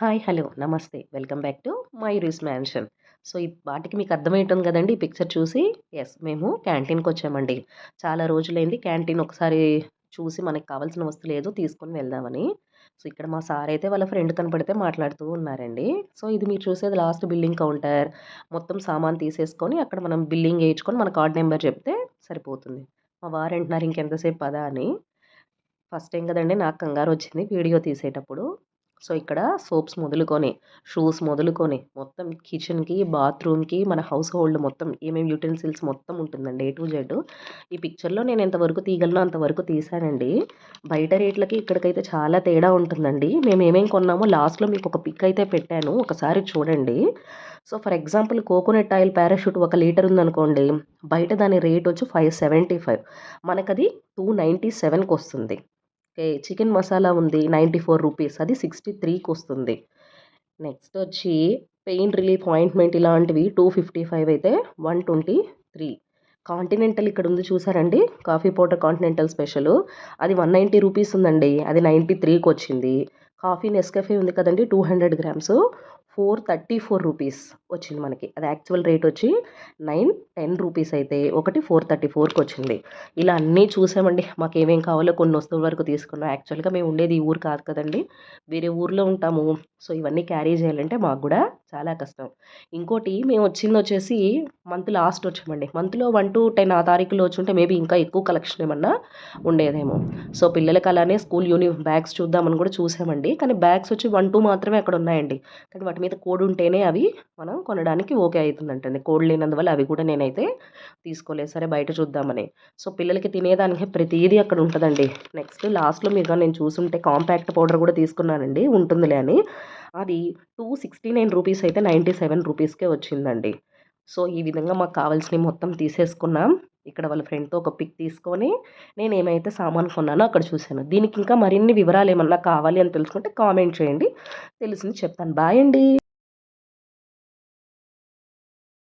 Hi. Hello. నమస్తే. Welcome back to Mayuri's mansion. So, ఈ పాటికి మీకు అర్థమైటుంది గదండీ! ఈ పిక్చర్ చూసి. యెస్. మేము క్యాంటీన్‌కొచ్చామండి. చాలా రోజులైంది క్యాంటీన్ ఒకసారి చూసి మనకు కావాల్సిన వస్తువులు ఏదో తీసుకొని వెళ్దామని. సో, ఇక్కడ మా సారయితే వాళ్ళ ఫ్రెండ్ కనపడితే మాట్లాడుతూ ఉన్నారండి. సో, ఇది మీరు చూసేది లాస్ట్ బిల్లింగ్ కౌంటర్. మొత్తం సామాను తీసేసుకొని అక్కడ మనం బిల్లింగ్ ఏయించుకొని మన కార్డ్ నంబర్ చెప్తే సరిపోతుంది. మా వారంటున్నారు ఇంకెంతసేపు పదా అని. ఫస్ట్ టైమ్ గదండీ నాకు కంగారొచ్చింది వీడియో తీసేటప్పుడు. సో, ఇక్కడ సోప్స్ మొదలుకొని, షూస్ మొదలుకొని, మొత్తం కిచెన్‌కి, బాత్రూమ్‌కి, మన హౌస్ హోల్డ్ మొత్తం ఏమేమి యుటెన్సిల్స్ మొత్తం ఉంటుందండి ఏ టు జెడ్. ఈ పిక్చర్‌లో నేను ఎంతవరకు తీయగలనో అంతవరకు తీశానండి. బయట రేట్లకి ఇక్కడికైతే చాలా తేడా ఉంటుందండి. మేమేమేం కొన్నామో లాస్ట్‌లో మీకొక పిక్ అయితే పెట్టాను. ఒకసారి చూడండి. So, for example coconut oil parachute 1 litre ఉందనుకోండి. బయట దాని రేటొచ్చి 575. మనకది 297కొస్తుంది. ఓకే. చికెన్ మసాలా ఉంది రూ. 94 అది 63కొస్తుంది. నెక్స్టొచ్చి పెయిన్ రిలీఫ్ ఆయింట్‌మెంట్ ఇలాంటివి 255 అయితే 123. కాంటినెంటల్ ఇక్కడుంది చూసారండి? Coffee powder continental special. అది రూ. 190 ఉందండి. అది 93కొచ్చింది. కాఫీ నెస్‌కెఫే ఉంది కదండీ! 200 గ్రామ్సు 434 రూపీస్ వచ్చింది మనకి. అది యాక్చువల్ రేటొచ్చి 910 రూపీస్ అయితే ఒకటి 434కొచ్చింది. ఇలా అన్నీ చూసామండి. మాకేమేం కావాలో కొన్ని వస్తువుల వరకు తీసుకున్నాం. యాక్చువల్‌గా మేము ఉండేది ఈ ఊరు కాదు కదండీ! వేరే ఊర్లో ఉంటాము. సో, ఇవన్నీ క్యారీ చేయాలంటే మాకు గూడా చాలా కష్టం. ఇంకోటి మేమొచ్చిందొచ్చేసి మంత్ లాస్ట్ వచ్చామండి. మంత్‌లో 1-10 ఆ తారీఖులో వచ్చుంటే మేబీ ఇంకా ఎక్కువ కలెక్షన్ ఏమన్నా ఉండేదేమో. సో, పిల్లలకి అలానే స్కూల్ బ్యాగ్స్ చూద్దామని కూడా చూసామండి. కానీ బ్యాగ్స్ వచ్చి 1, 2 మాత్రమే అక్కడ ఉన్నాయండి. కానీ వాటి మీద కోడ్ ఉంటేనే అవి మనం కొనడానికి ఓకే అయితుందంటండి. కోడ్ లేనందువల్ల అవి కూడా నేనైతే తీసుకోలేదు. సరే బయట చూద్దామని. సో, పిల్లలకి తినేదానికి ప్రతీదీ అక్కడ ఉంటదండి. నెక్స్ట్ లాస్ట్‌లో మీరు గాని నేను చూసుంటే కాంపాక్ట్ పౌడర్ కూడా తీసుకున్నానండి ఉంటుందిలే అని. అది 269 రూపీస్ అయితే 97 రూపీస్‌కే వచ్చిందండి. సో, ఈ విధంగా మాకు కావాల్సినయి మొత్తం తీసేసుకున్నాం. ఇక్కడ వాళ్ళ ఫ్రెండ్‌తో ఒక పిక్ తీసుకొని నేనేమైతే సామాను కొన్నానో అక్కడ చూసాను. దీనికి ఇంకా మరిన్ని వివరాలేమన్నా కావాలి అని తెలుసుకుంటే కామెంట్ చేయండి. తెలిసింది చెప్తాను. బాయ్ అండి.